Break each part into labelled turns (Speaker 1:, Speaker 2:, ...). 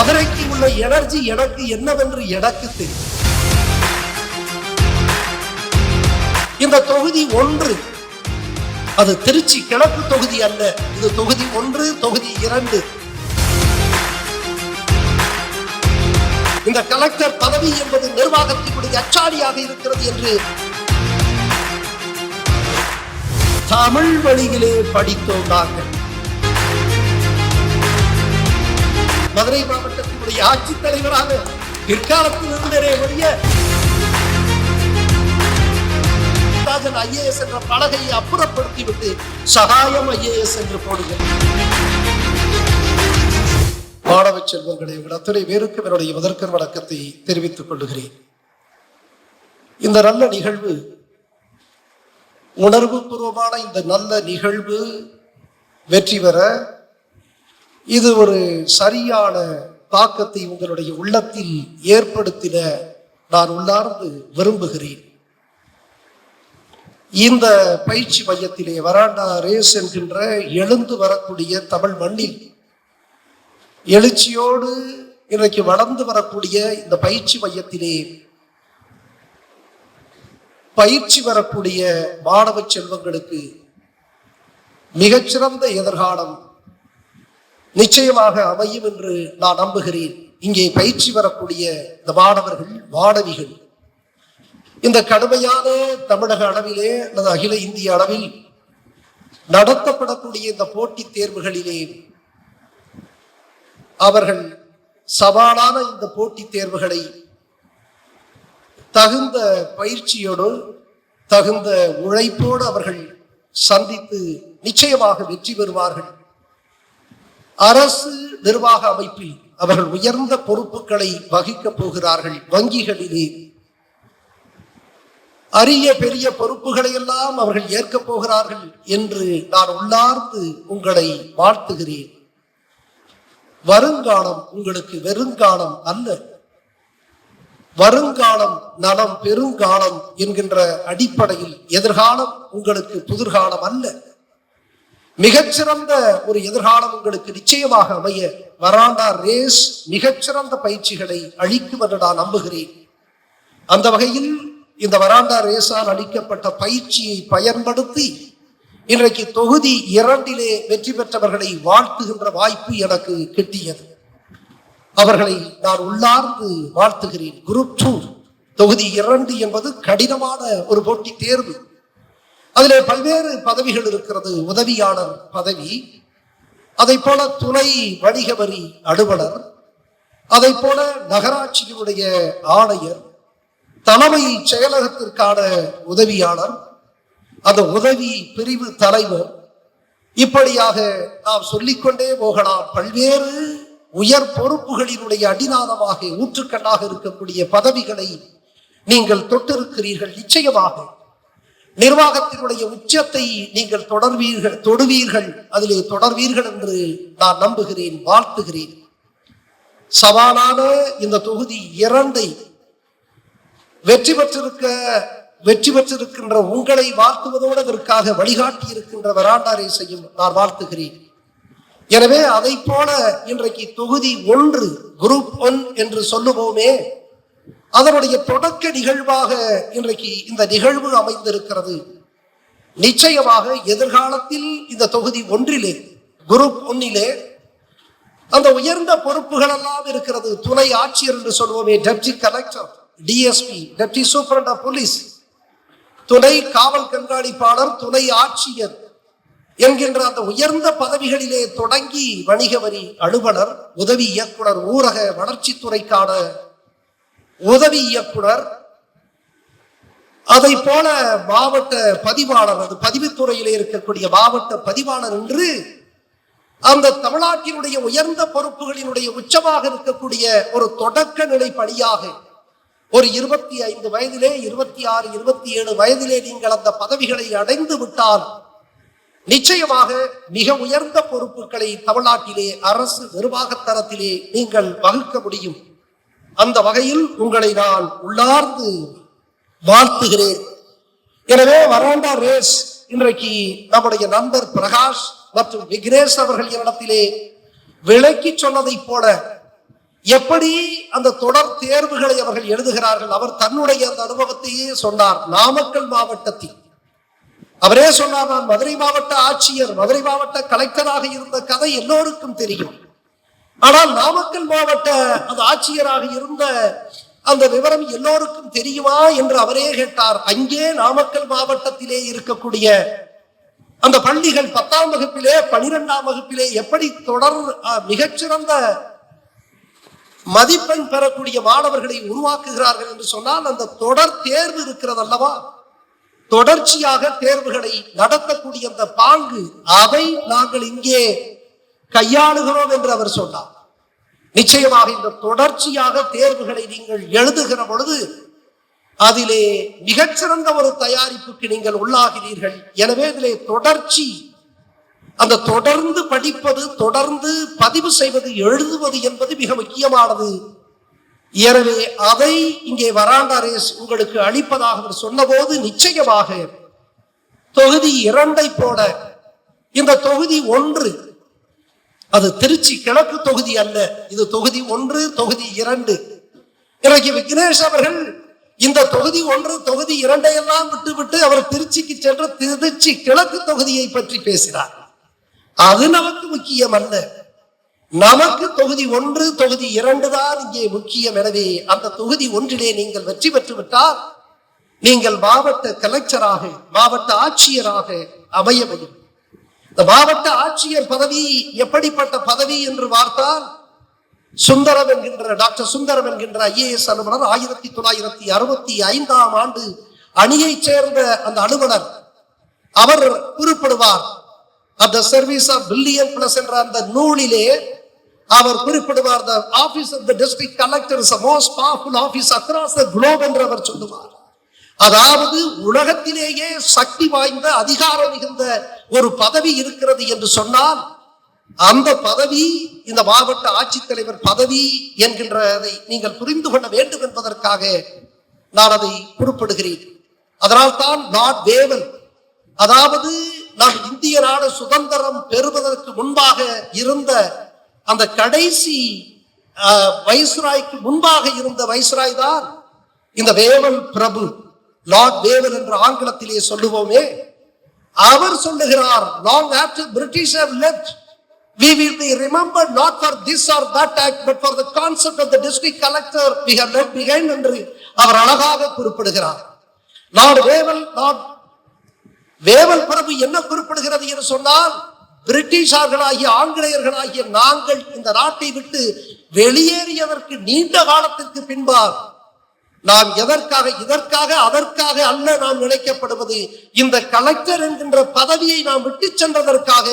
Speaker 1: மதுரைக்கு உள்ள எனர்ஜி எனக்கு என்னவென்று எனக்கு தெரியும். இந்த தொகுதி 1 அது திருச்சி கிழக்கு தொகுதி அல்ல. இது தொகுதி 1, தொகுதி 2. இந்த கலெக்டர் பதவி என்பது நிர்வாகத்தினுடைய அச்சாடியாக இருக்கிறது என்று தமிழ் வழியிலே படித்தோம் நாங்கள். மதுரை மாவட்டத்தினுடைய ஆட்சித் தலைவராக பிற்காலத்தில் இருந்தே வழிய IAS என்ற பலகையை அப்புறப்படுத்திவிட்டு சகாயம் IAS என்று போடுங்கள். மாணவ செல்வங்களை உங்கள் அத்தனை பேருக்கு என்னுடைய முதற்கண் வணக்கத்தை தெரிவித்துக் கொள்கிறேன். இந்த நல்ல நிகழ்வு, உணர்வு பூர்வமான இந்த நல்ல நிகழ்வு வெற்றி பெற இது ஒரு சரியான தாக்கத்தை உங்களுடைய உள்ளத்தில் ஏற்படுத்தின நான் உள்ளார்ந்து விரும்புகிறேன். இந்த பயிற்சி மையத்திலே வராண்டா ரேஸ் என்கின்ற எழுந்து வரக்கூடிய தமிழ் மண்ணில் எழுச்சியோடு இன்றைக்கு வளர்ந்து வரக்கூடிய இந்த பயிற்சி மையத்திலே பயிற்சி வரக்கூடிய மாணவ செல்வங்களுக்கு மிகச்சிறந்த எதிர்காலம் நிச்சயமாக அமையும் என்று நான் நம்புகிறேன். இங்கே பயிற்சி வரக்கூடிய இந்த மாணவர்கள் மாணவிகள் இந்த கடுமையான தமிழக அளவிலே அல்லது அகில இந்திய அளவில் நடத்தப்படக்கூடிய இந்த போட்டித் தேர்வுகளிலே அவர்கள் சவாலான இந்த போட்டித் தேர்வுகளை தகுந்த பயிற்சியோடு தகுந்த உழைப்போடு அவர்கள் சந்தித்து நிச்சயமாக வெற்றி பெறுவார்கள். அரசு நிர்வாக அமைப்பில் அவர்கள் உயர்ந்த பொறுப்புகளை வகிக்கப் போகிறார்கள். வங்கிகளிலே அரிய பெரிய பொறுப்புகளை எல்லாம் அவர்கள் ஏற்கப் போகிறார்கள் என்று நான் உள்ளார்ந்து உங்களை வாழ்த்துகிறேன். வருங்காலம் உங்களுக்கு வெறுங்காலம் அல்ல. வருங்காலம் நலம் பெருங்காலம் என்கின்ற அடிப்படையில் எதிர்காலம் உங்களுக்கு புதிர்காலம் அல்ல. மிகச்சிறந்த ஒரு எதிர்காலம் உங்களுக்கு நிச்சயமாக அமைய வராண்டா ரேஸ் மிகச்சிறந்த பயிற்சிகளை அளிக்கும் என்று நான் நம்புகிறேன். அந்த வகையில் இந்த வராண்டா ரேஸால் அளிக்கப்பட்ட பயிற்சியை பயன்படுத்தி இன்றைக்கு தொகுதி 2 வெற்றி பெற்றவர்களை வாழ்த்துகின்ற வாய்ப்பு எனக்கு கிட்டியது. அவர்களை நான் உள்ளார்ந்து வாழ்த்துகிறேன். குரூப் 2 தொகுதி 2 என்பது கடினமான ஒரு போட்டி தேர்வு. அதிலே பல்வேறு பதவிகள் இருக்கிறது. உதவியாளர் பதவி, அதை போல துணை வணிக வரி அலுவலர், அதை போல நகராட்சியினுடைய ஆணையர், தலைமை செயலகத்திற்கான உதவியாளர், அந்த உதவி பிரிவு தலைவர், இப்படியாக நாம் சொல்லிக்கொண்டே போகலாம். பல்வேறு உயர் பொறுப்புகளினுடைய அடிநாதமாக ஊற்றுக்கண்ணாக இருக்கக்கூடிய பதவிகளை நீங்கள் தொட்டிருக்கிறீர்கள். நிச்சயமாக நிர்வாகத்தினுடைய உச்சத்தை நீங்கள் தொடுவீர்கள், அதிலே தொடர்வீர்கள் என்று நான் நம்புகிறேன், வாழ்த்துகிறேன். சவாலான இந்த தொகுதி 2 வெற்றி பெற்றிருக்கின்ற உங்களை வாழ்த்துவதோடு அதற்காக வழிகாட்டி இருக்கின்ற வராண்டா ரேஸையும் நான் வாழ்த்துகிறேன். எனவே அதை போல இன்றைக்கு தொகுதி 1 குரூப் 1 என்று சொல்லுவோமே, அதனுடைய தொடக்க நிகழ்வாக இன்றைக்கு இந்த நிகழ்வு அமைந்திருக்கிறது. நிச்சயமாக எதிர்காலத்தில் இந்த தொகுதி 1 குரூப் 1 அந்த உயர்ந்த பொறுப்புகள் எல்லாம் இருக்கிறது. துணை ஆட்சியர் என்று சொல்லுவோமே, deputy collector, DSP, deputy superintendent of police, துணை காவல் கண்காணிப்பாளர், துணை ஆட்சியர் என்கின்ற அந்த உயர்ந்த பதவிகளிலே தொடங்கி வணிக வரி அலுவலர், உதவி இயக்குனர், ஊரக வளர்ச்சித்துறைக்கான உதவி இயக்குனர், அதை போல மாவட்ட பதிவாளர், அது பதிவுத்துறையிலே இருக்கக்கூடிய மாவட்ட பதிவாளர் என்று அந்த தமிழ்நாட்டினுடைய உயர்ந்த பொறுப்புகளினுடைய உச்சமாக இருக்கக்கூடிய ஒரு தொடக்க நிலை பணியாக ஒரு 25 வயதிலே, 26, 27 வயதிலே நீங்கள் அந்த பதவிகளை அடைந்து விட்டால் நிச்சயமாக மிக உயர்ந்த பொறுப்புகளை தமிழ்நாட்டிலே அரசு நிர்வாகத்தரத்திலே நீங்கள் வகுக்க முடியும். அந்த வகையில் உங்களை நான் உள்ளார்ந்து வாழ்த்துகிறேன். எனவே வராண்டா ரேஸ் இன்றைக்கு நம்முடைய நண்பர் பிரகாஷ் மற்றும் விக்னேஷ் அவர்கள் இடத்திலே விளக்கி சொன்னதை போல எப்படி அந்த தொடர் தேர்வுகளை அவர்கள் எழுதுகிறார்கள். அவர் தன்னுடைய அந்த அனுபவத்தையே சொன்னார். நாமக்கல் மாவட்டத்தில் அவரே சொன்னார், நான் மதுரை மாவட்ட ஆட்சியர், மதுரை மாவட்ட கலெக்டராக இருந்த கதை எல்லோருக்கும் தெரியும். ஆனால் நாமக்கல் மாவட்ட அந்த ஆட்சியராக இருந்த அந்த விவரம் எல்லோருக்கும் தெரியுமா என்று அவரே கேட்டார். அங்கே நாமக்கல் மாவட்டத்திலே இருக்கக்கூடிய அந்த பள்ளிகள் 10ஆம் வகுப்பிலே 12ஆம் வகுப்பிலே எப்படி தொடர் மிகச்சிறந்த மதிப்பெண் பெறக்கூடிய மாணவர்களை உருவாக்குகிறார்கள் என்று சொன்னால், அந்த தொடர் தேர்வு இருக்கிறது அல்லவா, தொடர்ச்சியாக தேர்வுகளை நடத்தக்கூடிய அந்த பாங்கு, அதை நாங்கள் இங்கே கையாளுகிறோம் என்று அவர் சொன்னார். நிச்சயமாக இந்த தொடர்ச்சியாக தேர்வுகளை நீங்கள் எழுதுகிற பொழுது அதிலே மிகச்சிறந்த ஒரு தயாரிப்புக்கு நீங்கள் உள்ளாகிறீர்கள். எனவே இதிலே தொடர்ச்சி, அந்த தொடர்ந்து படிப்பது, தொடர்ந்து பதிவு செய்வது, எழுதுவது என்பது மிக முக்கியமானது. எனவே அதை இங்கே வராண்டா ரேஸ் உங்களுக்கு அளிப்பதாக அவர் சொன்னபோது, நிச்சயமாக தொகுதி 2 போல இந்த தொகுதி 1, அது திருச்சி கிழக்கு தொகுதி அல்ல, இது தொகுதி 1, தொகுதி 2. இன்றைக்கு விக்னேஷ் அவர்கள் இந்த தொகுதி 1, தொகுதி 2 எல்லாம் விட்டு அவர் திருச்சிக்கு சென்று திருச்சி கிழக்கு தொகுதியை பற்றி பேசினார். அது நமக்கு முக்கியம் அல்ல. நமக்கு தொகுதி 1, தொகுதி 2 தான் இங்கே முக்கியம். எனவே அந்த தொகுதி 1 நீங்கள் வெற்றி பெற்று விட்டால் நீங்கள் மாவட்ட கலெக்டராக, மாவட்ட ஆட்சியராக அமைய முடியும். இந்த மாவட்ட ஆட்சியர் பதவி எப்படிப்பட்ட பதவி என்று பார்த்தால், சுந்தரம் என்கின்ற டாக்டர் சுந்தரம் என்கின்ற IAS அலுவலர் 1965ஆம் ஆண்டு அணியை சேர்ந்த அந்த அலுவலர், அவர் குறிப்பிடுவார், at the service of billion plus என்ற அந்த நூலிலே அவர் குறிப்பிடுவார், the office of the district collector is the most powerful office across the globe என்று அவர் சொல்லுவார். அதாவது உலகத்திலேயே சக்தி வாய்ந்த, அதிகாரம் மிகுந்த ஒரு பதவி இருக்கிறது என்று சொன்னால், அந்த பதவி இந்த மாவட்ட ஆட்சித்தலைவர் பதவி என்கின்றதை நீங்கள் புரிந்து கொள்ள வேண்டும் என்பதற்காக நான் அதை குறிப்பிடுகிறேன். அதனால் தான் லார்ட் வேவல், அதாவது நாம் இந்திய நாடு சுதந்திரம் பெறுவதற்கு முன்பாக இருந்த அந்த கடைசி வைஸ்ராய்க்கு முன்பாக இருந்த வைஸ்ராய் தான் இந்த வேவல் பிரபு, லார்ட் வேவல் என்று ஆங்கிலத்திலே சொல்லுவோமே. அவர் சொல்லுகிறார், long after British have left, we will be remembered not for this or that act, but for the concept of the district collector we have left behind என்று அவர் அழகாக குறிப்பிடுகிறார். Lord Wavell பிரபு என்ன குறிப்பிடுகிறது என்று சொன்னால், பிரிட்டிஷார்களாகிய ஆங்கிலேயர்களாகிய நாங்கள் இந்த நாட்டை விட்டு வெளியேறியதற்கு நீண்ட காலத்திற்கு பின்பார் நாம் இதற்காக அதற்காக அல்ல நாம் நினைக்கப்படுவது, இந்த கலெக்டர் என்கின்ற பதவியை நாம் விட்டு சென்றதற்காக,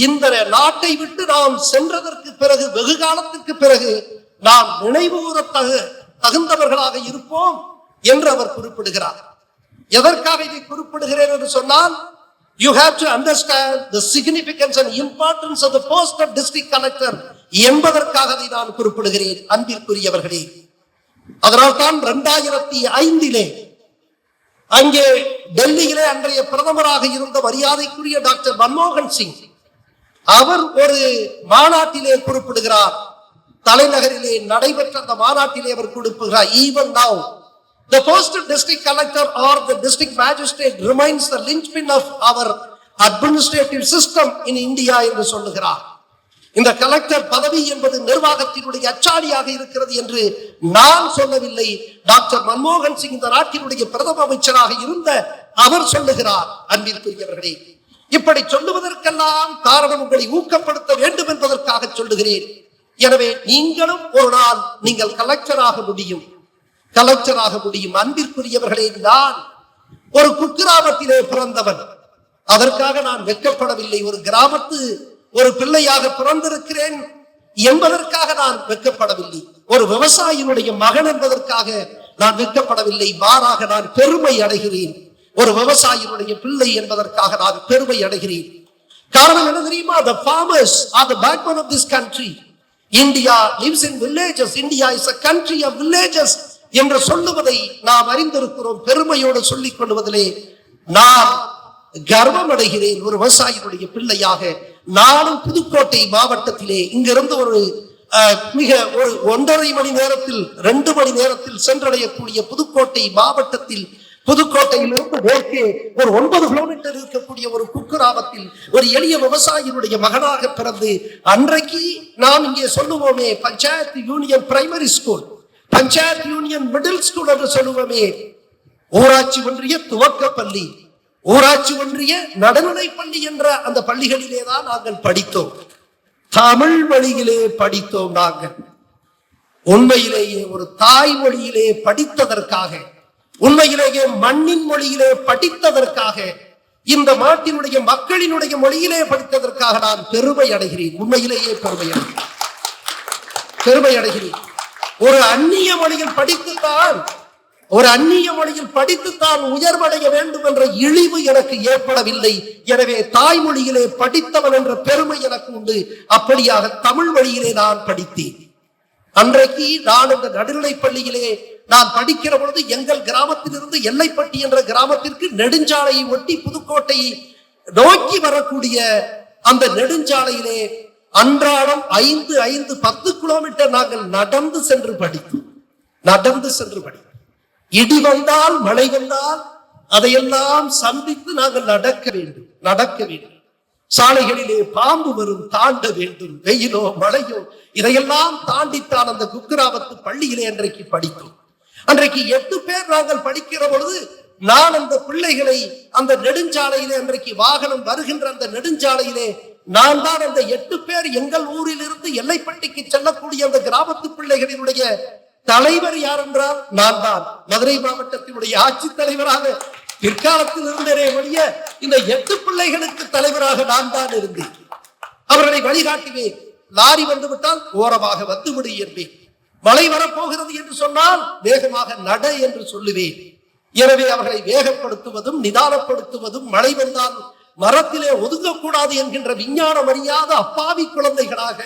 Speaker 1: இந்த நாட்டை விட்டு நாம் சென்றதற்கு பிறகு, வெகு காலத்திற்கு பிறகு நாம் நினைவுகூர தகுந்தவர்களாக இருப்போம் என்று அவர் குறிப்பிடுகிறார். எதற்காக இதை குறிப்பிடுகிறேன் என்று சொன்னால், you have to understand the significance and importance of the post of district collector என்பதற்காக அதை நான் குறிப்பிடுகிறேன். அன்பிற்குரியவர்களே, அதனால் தான் 2005 அங்கே டெல்லியிலே அன்றைய பிரதமராக இருந்த மரியாதைக்குரிய டாக்டர் மன்மோகன் சிங் அவர் ஒரு மாநாட்டிலே குறிப்பிடுகிறார். தலைநகரிலே நடைபெற்ற அந்த மாநாட்டிலே அவர் குறிப்பிடுகிறார், even now the post of district collector or the district magistrate remains the linchpin of our administrative system in India என்று சொல்லுகிறார். இந்த கலெக்டர் பதவி என்பது நிர்வாகத்தினுடைய அச்சாணியாக இருக்கிறது என்று நான் சொல்லவில்லை. டாக்டர் மன்மோகன் சிங் இந்த நாட்டினுடைய பிரதம அமைச்சராக இருந்த அவர் சொல்லுகிறார். அன்பிற்குரியவர்களே, இப்படி சொல்லுவதற்கெல்லாம் காரணம் உங்களை ஊக்கப்படுத்த வேண்டும் என்பதற்காக சொல்லுகிறேன். எனவே நீங்களும் ஒரு நாள் நீங்கள் கலெக்டராக முடியும். அன்பிற்குரியவர்களே, நான் ஒரு குக்கிராமத்திலே பிறந்தவன், அதற்காக நான் வெட்கப்படவில்லை. ஒரு கிராமத்து ஒரு பிள்ளையாக பிறந்திருக்கிறேன் என்பதற்காக நான் வெட்கப்படவில்லை. ஒரு விவசாயினுடைய மகன் என்பதற்காக நான் வெட்கப்படவில்லை. மாறாக நான் பெருமை அடைகிறேன். ஒரு விவசாயினுடைய பிள்ளை என்பதற்காக நான் பெருமை அடைகிறேன். காரணம் என்ன தெரியுமா? The farmers are the backbone of this country. India lives in villages. India is a country of villages என்று சொல்லுவதை நாம் அறிந்திருக்கிறோம். பெருமையோடு சொல்லிக் கொள்வதிலே நான் கர்வம் அடைகிறேன். ஒரு விவசாயினுடைய பிள்ளையாக நானும் புதுக்கோட்டை மாவட்டத்திலே இங்கிருந்து ஒரு மிக ஒரு 1.5 மணி நேரத்தில் 2 மணி நேரத்தில் சென்றடையக்கூடிய புதுக்கோட்டை மாவட்டத்தில், புதுக்கோட்டையிலிருந்து மேற்கே ஒரு 9 கிலோமீட்டர் இருக்கக்கூடிய ஒரு குக்கிராமத்தில் ஒரு எளிய விவசாயினுடைய மகனாக பிறந்து, அன்றைக்கு நாம் இங்கே சொல்லுவோமே panchayat union primary school, panchayat union middle school என்று சொல்லுவோமே, ஊராட்சி ஒன்றிய துவக்க பள்ளி, ஊராட்சி ஒன்றிய நடுநிலை பள்ளி என்ற அந்த பள்ளிகளிலே தான் நாங்கள் படித்தோம். தமிழ் வழியிலே படித்தோம். நாங்கள் உண்மையிலேயே ஒரு தாய்மொழியிலே படித்ததற்காக, உண்மையிலேயே மண்ணின் மொழியிலே படித்ததற்காக, இந்த நாட்டினுடைய மக்களினுடைய மொழியிலே படித்ததற்காக நான் பெருமை அடைகிறேன். உண்மையிலேயே பெருமை அடைகிறேன். ஒரு அந்நிய மொழியில் படித்துத்தான் உயர்வடைய வேண்டும் என்ற இழிவு எனக்கு ஏற்படவில்லை. எனவே தாய்மொழியிலே படித்தவன் என்ற பெருமை எனக்கு உண்டு. அப்படியாக தமிழ் வழியிலே நான் படித்தேன். அன்றைக்கு நான் இந்த நடுநிலை பள்ளியிலே நான் படிக்கிற பொழுது எங்கள் கிராமத்திலிருந்து எல்லைப்பட்டி என்ற கிராமத்திற்கு நெடுஞ்சாலையை ஒட்டி புதுக்கோட்டையை நோக்கி வரக்கூடிய அந்த நெடுஞ்சாலையிலே அன்றாடம் 5-10 கிலோமீட்டர் நாங்கள் நடந்து சென்று படித்தோம். இடி வந்தால் மழை வந்தால் அதையெல்லாம் சந்தித்து நாங்கள் நடக்க வேண்டும். சாலைகளிலே பாம்பு வரும், தாண்ட வேண்டும். வெயிலோ மழையோ இதையெல்லாம் தாண்டித்தான் அந்த குக்கிராமத்து பள்ளியிலே அன்றைக்கு படித்தோம். அன்றைக்கு 8 பேர் நாங்கள் படிக்கிற பொழுது நான் அந்த பிள்ளைகளை அந்த நெடுஞ்சாலையிலே, அன்றைக்கு வாகனம் வருகின்ற அந்த நெடுஞ்சாலையிலே நான் தான் அந்த 8 பேர் எங்கள் ஊரில் இருந்து எல்லைப்பட்டிக்கு செல்லக்கூடிய அந்த கிராமத்து பிள்ளைகளினுடைய தலைவர் யார் என்றால் நான் தான். மதுரை மாவட்டத்தினுடைய ஆட்சி தலைவராக பிற்காலத்தில் இருந்தே ஒழிய இந்த 8 பிள்ளைகளுக்கு தலைவராக நான் தான் இருந்தேன். அவர்களை வழிகாட்டுவேன். லாரி வந்து விட்டால் ஓரமாக வந்துவிடு என்பேன். மழை வரப்போகிறது என்று சொன்னால் வேகமாக நட என்று சொல்லுவேன். எனவே அவர்களை வேகப்படுத்துவதும் நிதானப்படுத்துவதும், மழை வந்தால் மரத்திலே ஒதுங்கக்கூடாது என்கின்ற விஞ்ஞானம் அறியாத அப்பாவி குழந்தைகளாக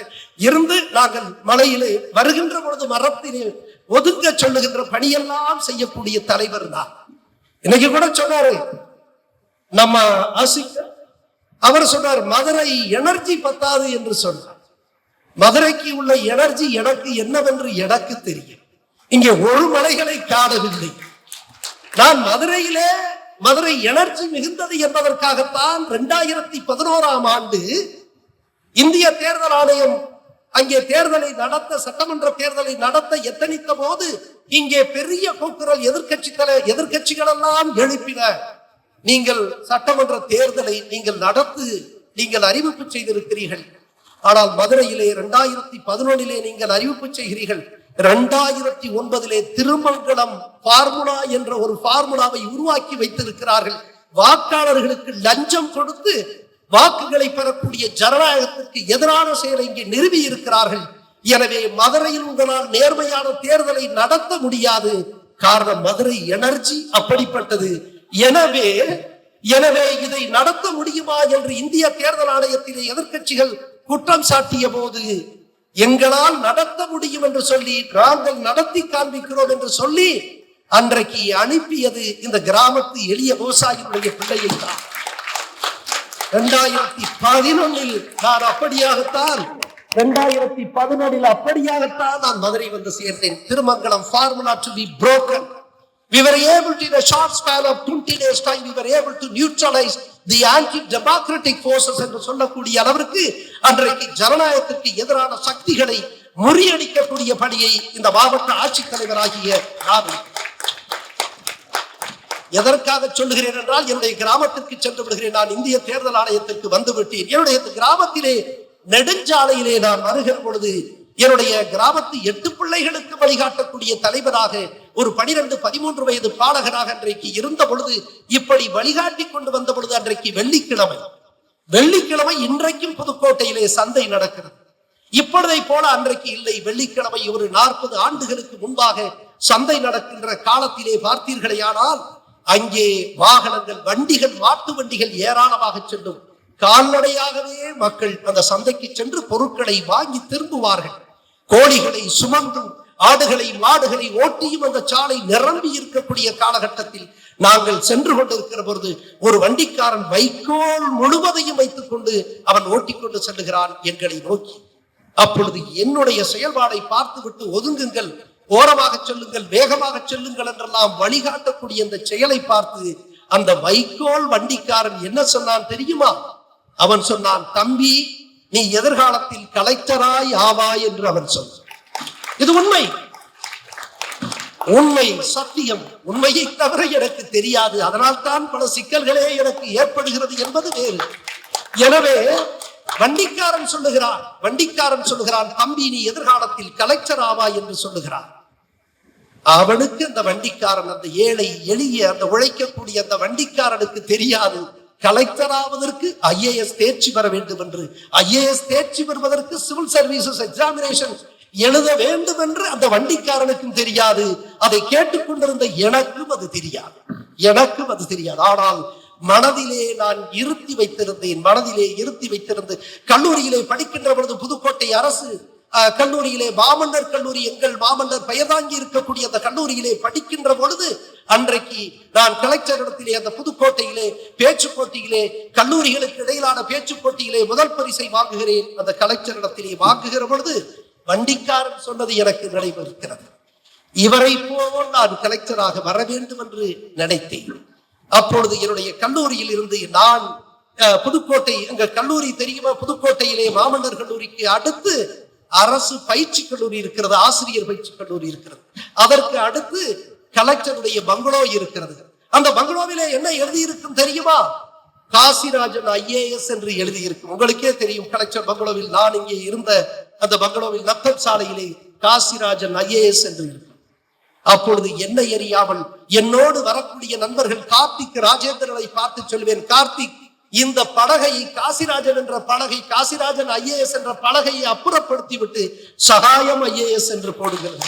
Speaker 1: இருந்து நாங்கள் மலையிலே வருகின்ற பொழுது மரத்திலே ஒதுங்க சொல்லுகின்ற பணியெல்லாம் செய்யக்கூடிய தலைவர் தான். இன்னைக்கு கூட சொன்னாரு நம்ம அவர் சொன்னார், மதுரை எனர்ஜி பத்தாது என்று சொன்னார். மதுரைக்கு உள்ள எனர்ஜி எனக்கு என்னவென்று எனக்கு தெரியும். இங்கே ஒரு மலைகளை காணவில்லை. நான் மதுரை எனர்ஜி மிகுந்தது என்பதற்காகத்தான் 2011ஆம் ஆண்டு இந்திய தேர்தல் ஆணையம் அங்கே தேர்தலை நடத்த, சட்டமன்ற தேர்தலை நடத்த எத்தனித்த போது இங்கே பெரிய கூக்குரல் எதிர்கட்சிகள் எல்லாம் எழுப்பின. நீங்கள் சட்டமன்ற தேர்தலை நீங்கள் அறிவிப்பு செய்திருக்கிறீர்கள். ஆனால் மதுரையிலே 2011 நீங்கள் அறிவிப்பு செய்கிறீர்கள். 2009 திருமங்கலம் பார்முலா என்ற ஒரு பார்முலாவை உருவாக்கி வைத்திருக்கிறார்கள். வாக்காளர்களுக்கு லஞ்சம் கொடுத்து வாக்குகளை பெறக்கூடிய ஜனநாயகத்திற்கு எதிரான செயலை இங்கே நிறுவி இருக்கிறார்கள். எனவே மதுரையில் உங்களால் நேர்மையான தேர்தலை நடத்த முடியாது. காரணம், மதுரை எனர்ஜி அப்படிப்பட்டது. எனவே இதை நடத்த முடியுமா என்று இந்திய தேர்தல் ஆணையத்திலே எதிர்க்கட்சிகள் குற்றம் சாட்டிய போது, எங்களால் நடத்த முடியும் என்று சொல்லி நாங்கள் நடத்தி காண்பிக்கிறோம் என்று சொல்லி அன்றைக்கு அனுப்பியது இந்த கிராமத்து எளிய விவசாயிகளுடைய பிள்ளையை தான். 2011 நான் அப்படியாகத்தான் நான் மதுரை வந்து சேர்ந்தேன். Thirumangalam formula to be broken. We were able to, in a short span of 20 days time, we were able to neutralize the anti-democratic forces என்று சொல்லக்கூடிய அளவிற்கு அன்றைக்கு ஜனநாயகத்திற்கு எதிரான சக்திகளை முறியடிக்கக்கூடிய பணியை இந்த மாவட்ட ஆட்சித்தலைவராகிய நான் எதற்காக சொல்லுகிறேன் என்றால், என்னுடைய கிராமத்திற்கு சென்று விடுகிறேன். நான் இந்திய தேர்தல் ஆணையத்திற்கு வந்து விட்டேன். என்னுடைய கிராமத்திலே நெடுஞ்சாலையிலே நான் வருகிற பொழுது என்னுடைய கிராமத்து 8 பிள்ளைகளுக்கு வழிகாட்டக்கூடிய தலைவராக ஒரு 12-13 வயது பாலகராக அன்றைக்கு இருந்த பொழுது, இப்படி வழிகாட்டி கொண்டு வந்த பொழுது அன்றைக்கு வெள்ளிக்கிழமை இன்றைக்கும் புதுக்கோட்டையிலே சந்தை நடக்கிறது. இப்பொழுதை போல அன்றைக்கு இல்லை. வெள்ளிக்கிழமை ஒரு 40 ஆண்டுகளுக்கு முன்பாக சந்தை நடக்கின்ற காலத்திலே பார்த்தீர்களேயானால் அங்கே வாகனங்கள், வண்டிகள், மாட்டு வண்டிகள் ஏராளமாக செல்லும். கால்நடையாகவே மக்கள் அந்த சந்தைக்கு சென்று பொருட்களை வாங்கி திரும்புவார்கள். கோழிகளை சுமந்தும் ஆடுகளை மாடுகளை ஓட்டியும் அந்த சாலை நிரம்பி இருக்கக்கூடிய காலகட்டத்தில் நாங்கள் சென்று கொண்டிருக்கிற பொழுது ஒரு வண்டிக்காரன் வைக்கோல் முழுவதையும் வைத்துக் கொண்டு அவன் ஓட்டிக்கொண்டு செல்லுகிறான் எங்களை நோக்கி. அப்பொழுது என்னுடைய செயல்பாடை பார்த்துவிட்டு ஒதுங்குங்கள், ஓரமாக செல்லுங்கள், வேகமாக செல்லுங்கள் என்றெல்லாம் வழிகாட்டக்கூடிய அந்த செயலை பார்த்து அந்த வைக்கோல் வண்டிக்காரன் என்ன சொன்னான் தெரியுமா? அவன் சொன்னான், தம்பி, நீ எதிர்காலத்தில் கலெக்டராய் ஆவாய் என்று அவன் சொன்னான். இது உண்மை, உண்மை, சத்தியம். உண்மையை தவிர எனக்கு தெரியாது, அதனால் தான் பல சிக்கல்களே எனக்கு ஏற்படுகிறது என்பது வேறு. எனவே வண்டிக்காரன் சொல்லுகிறான், தம்பி, நீ எதிர்காலத்தில் கலெக்டர் ஆவாய் என்று சொல்லுகிறான். அவனுக்கு அந்த வண்டிக்காரன், அந்த ஏழை எளிய அந்த உழைக்கக்கூடிய அந்த வண்டிக்காரனுக்கு தெரியாது கலெக்டர் ஆவதற்கு IAS தேர்ச்சி பெற வேண்டும் என்று. IAS தேர்ச்சி பெறுவதற்கு சிவில் சர்வீசஸ் எக்ஸாமினேஷன் எழுத வேண்டும் என்று அந்த வண்டிக்காரனுக்கும் தெரியாது. அதை கேட்டுக்கொண்டிருந்த எனக்கும் அது தெரியாது. ஆனால் மனதிலே நான் இருத்தி வைத்திருந்து கல்லூரியிலே படிக்கின்ற பொழுது புதுக்கோட்டை அரசு கல்லூரியிலே மாமன்னர் கல்லூரி, எங்கள் மாமன்னர் பெயர் தாங்கி இருக்கக்கூடிய அந்த கல்லூரியிலே படிக்கின்ற பொழுது அன்றைக்கு நான் கலெக்டர் இடத்திலே அந்த புதுக்கோட்டையிலே பேச்சு போட்டியிலே, கல்லூரிகளுக்கு இடையிலான பேச்சு போட்டியிலே முதல் பரிசை வாங்குகிறேன். அந்த கலெக்டர் இடத்திலே வாங்குகிற பொழுது வண்டிக்காரன் சொன்னது எனக்கு நினைவிருக்கிறது, இவரை போல் நான் கலெக்டராக வர வேண்டும் என்று நினைத்தேன். அப்பொழுது என்னுடைய கல்லூரியில் இருந்து நான் புதுக்கோட்டை, எங்க கல்லூரி தெரியுமா, புதுக்கோட்டையிலே மாமன்னர் கல்லூரிக்கு அடுத்து அரசு பயிற்சி கல்லூரி இருக்கிறது, ஆசிரியர் பயிற்சி கல்லூரி இருக்கிறது. அதற்கு அடுத்து கலெக்டருடைய பங்களோ இருக்கிறது. அந்த பங்களோவிலே என்ன எழுதியிருக்கும் தெரியுமா? காசிராஜன் IAS என்று எழுதியிருக்கும். உங்களுக்கே தெரியும், கலெக்டர் பங்களோவில் நான் இங்கே இருந்த அந்த பங்களோவில் நத்தம் சாலையிலே காசிராஜன் IAS என்று இருக்கும். அப்பொழுது என்னை அறியாமல் என்னோடு வரக்கூடிய நண்பர்கள் கார்த்திக் ராஜேந்திரனை பார்த்து சொல்வேன், கார்த்திக், இந்த பலகை காசிராஜன் என்ற பலகை, காசிராஜன் IAS என்ற பலகையை அப்புறப்படுத்தி விட்டு சகாயம் IAS என்று போடுகிறது.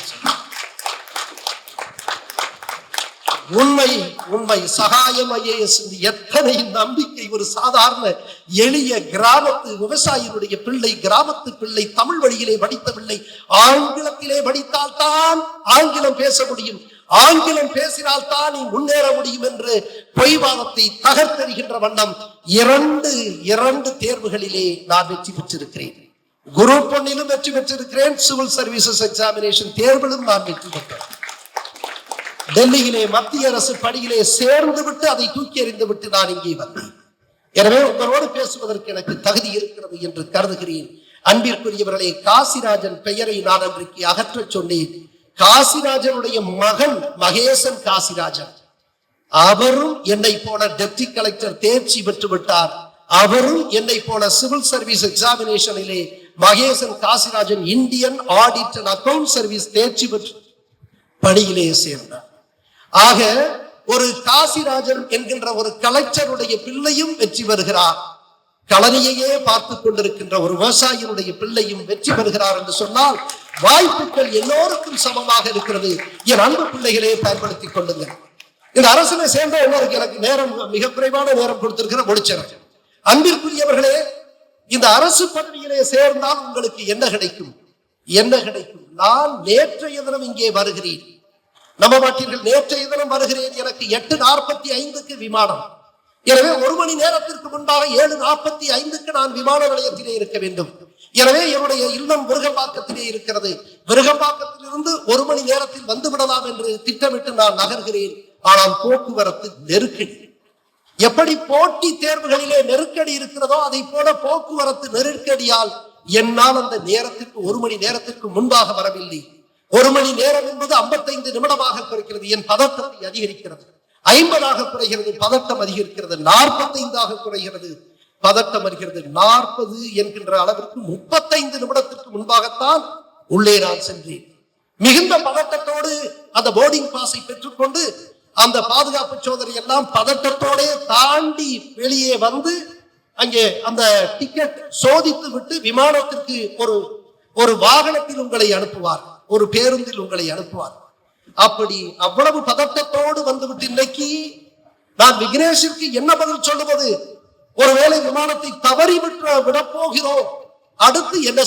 Speaker 1: உண்மை, சகாயம் IAS. எத்தனை நம்பிக்கை! ஒரு சாதாரண எளிய கிராமத்து விவசாயினுடைய பிள்ளை, கிராமத்து பிள்ளை, தமிழ் வழியிலே படித்த பிள்ளை, ஆங்கிலத்திலே படித்தால் தான் ஆங்கிலம் பேச முடியும், ஆங்கிலம் பேசினால் தான் நீ முன்னேற முடியும் என்று பொய்வாதத்தை தகர்த்தெறிகின்ற வண்ணம் இரண்டு தேர்வுகளிலே நான் வெற்றி பெற்றிருக்கிறேன். குரூப் 1 வெற்றி பெற்றிருக்கிறேன், சிவில் சர்வீசஸ் எக்ஸாமினேஷன் தேர்விலும் நான் வெற்றி பெற்றேன். டெல்லியிலே மத்திய அரசு பணியிலே சேர்ந்து விட்டு அதை தூக்கி எறிந்து விட்டு நான் இங்கே வந்தேன். எனவே உங்களோடு பேசுவதற்கு எனக்கு தகுதி இருக்கிறது என்று கருதுகிறேன். அன்பிற்குரியவர்களே, காசிராஜன் பெயரை நான் அன்றைக்கு அகற்ற சொன்னேன். காசிராஜனுடைய மகன் மகேசன் காசிராஜன், அவரும் என்னை போல டெப்டி கலெக்டர் தேர்ச்சி பெற்று விட்டார். அவரும் என்னை போல சிவில் சர்வீஸ் எக்ஸாமினேஷனிலே Mahesan Kasirajan Indian audit and account service தேர்ச்சி பெற்று பணியிலே சேர்ந்தார். ஆக ஒரு காசிராஜன் என்கின்ற ஒரு கலெக்டருடைய பிள்ளையும் வெற்றி பெறுகிறார், கலனியையே பார்த்து கொண்டிருக்கின்ற ஒரு விவசாயியுடைய பிள்ளையும் வெற்றி பெறுகிறார் என்று சொன்னால் வாய்ப்புகள் எல்லோருக்கும் சமமாக இருக்கிறது. என் அன்பு பிள்ளைகளே, பயன்படுத்திக் கொள்ளுங்கள். இந்த அரசினை சேர்ந்த எல்லாருக்கு எனக்கு நேரம், மிக குறைவான நேரம் கொடுத்திருக்கிற முடிச்சேன். அன்பிற்குரியவர்களே, இந்த அரசு பதவியிலே சேர்ந்தால் உங்களுக்கு என்ன கிடைக்கும்? நான் நேற்றைய தினம் இங்கே வருகிறேன், நம்ப மாட்டீர்கள், நேற்றைய தினம் வருகிறேன். எனக்கு 8:45 விமானம். எனவே 1 மணி நேரத்திற்கு முன்பாக 7:45 நான் விமான நிலையத்திலே இருக்க வேண்டும். எனவே என்னுடைய இல்லம் விருகம்பாக்கத்திலே இருக்கிறது. விருகம்பாக்கத்திலிருந்து 1 மணி நேரத்தில் வந்து விடலாம் என்று திட்டமிட்டு நான் நகர்கிறேன். ஆனால் போக்குவரத்து நெருக்கடி. எப்படி போட்டி தேர்வுகளிலே நெருக்கடி இருக்கிறதோ அதை போல போக்குவரத்து நெருக்கடியால் என்னால் அந்த நேரத்திற்கு 1 மணி நேரத்திற்கு முன்பாக வரவில்லை. 1 மணி நேரம் என்பது 55 நிமிடமாக குறைக்கிறது. என் பதற்றத்தை அதிகரிக்கிறது. 50 குறைகிறது, பதட்டம் அதிகரிக்கிறது. 45 குறைகிறது, பதட்டம் வருகிறது. 40 என்கின்ற அளவிற்கு 35 நிமிடத்திற்கு முன்பாகத்தான் உள்ளே நான் சென்றேன். மிகுந்த பதட்டத்தோடு அந்த போர்டிங் பாஸை பெற்றுக்கொண்டு அந்த பாதுகாப்பு சோதனை எல்லாம் பதட்டத்தோட தாண்டி வெளியே வந்து அங்கே அந்த டிக்கெட் சோதித்து விட்டு விமானத்திற்கு ஒரு வாகனத்தில் உங்களை அனுப்புவார், ஒரு பேருந்தில் உங்களை அனுப்புவார். அப்படி அவ்வளவு பதட்டத்தோடு வந்துவிட்டு இன்னைக்கு நான் விக்னேஷிற்கு என்ன பதில் சொல்லுவது? ஒருவேளை விமானத்தை தவறி விட போகிறோம், அடுத்து என்ன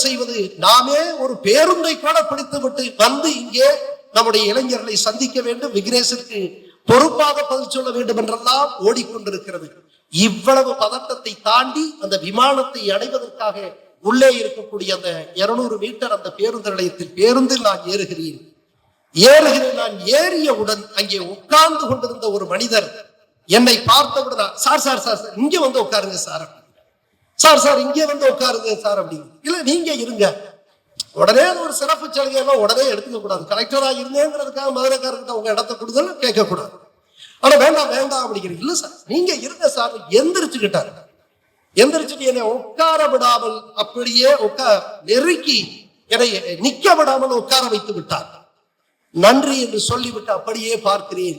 Speaker 1: செய்வது? நாமே ஒரு பேருந்தை கூட பிடித்து விட்டு வந்து இங்கே நம்முடைய இளைஞர்களை சந்திக்க வேண்டும், விக்னேஷிற்கு பொறுப்பாக பதில் சொல்ல வேண்டும் என்றெல்லாம் ஓடிக்கொண்டிருக்கிறது. இவ்வளவு பதட்டத்தை தாண்டி அந்த விமானத்தை அடைவதற்காக உள்ளே இருக்கக்கூடிய அந்த 200 மீட்டர் அந்த பேருந்து நிலையத்தில் பேருந்தில் நான் ஏறுகிறேன். நான் ஏறியவுடன் அங்கே உட்கார்ந்து கொண்டிருந்த ஒரு மனிதர் என்னை பார்த்தவுடன், சார் சார் சார் சார் இங்க வந்து உட்காருங்க சார், சார் சார் இங்கே வந்து உட்காருங்க சார் அப்படின்னு. இல்ல நீங்க இருங்க, உடனே ஒரு சிறப்பு சலுகை எல்லாம் உடனே எடுத்துக்க கூடாது. கலெக்டரா இருங்கிறதுக்காக மதுரைக்காரர்கிட்ட உங்க இடத்த கொடுக்கல கேட்க கூடாது. ஆனா வேண்டாம் வேண்டாம் அப்படிங்கிறது. இல்ல சார் நீங்க இருங்க சார். எந்திரிச்சுக்கிட்டாரு. எந்திரிச்சுட்டு என்னை உட்கார விடாமல் அப்படியே நெருக்கி என்னை நிக்க விடாமல் உட்கார வைத்து விட்டார். நன்றி என்று சொல்லிவிட்டு அப்படியே பார்க்கிறேன்.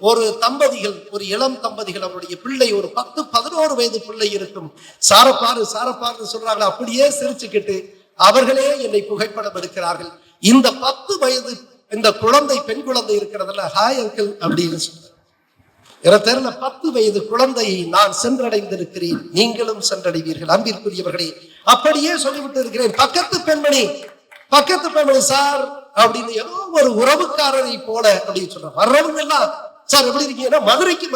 Speaker 1: ஒரு தம்பதிகள், ஒரு இளம் தம்பதிகள், அவருடைய பிள்ளை ஒரு 10-11 வயது பிள்ளை இருக்கும். சாரப்பாரு சாரப்பாரு சொல்றாங்க. அப்படியே சிரிச்சுக்கிட்டு அவர்களே என்னை புகைப்படம் எடுக்கிறார்கள். இந்த 10 வயது இந்த குழந்தை, பெண் குழந்தை இருக்கிறதுல ஹாய் அங்கிள் அப்படின்னு சொல்றாங்க. எனக்கு தெரியல 10 வயது குழந்தையை நான் சென்றடைந்திருக்கிறேன், நீங்களும் சென்றடைவீர்கள் அன்பிற்குரியவர்களே. அப்படியே சொல்லிவிட்டு இருக்கிறேன். பக்கத்து பெண்மணி சார் அப்படின்னு ஏதோ ஒரு உறவுக்காரரை போல அப்படின்னு சொல்றாங்க. வர்றவங்க எல்லாம் சார் எப்படி இருக்கீங்கன்னா, மதுரைக்கு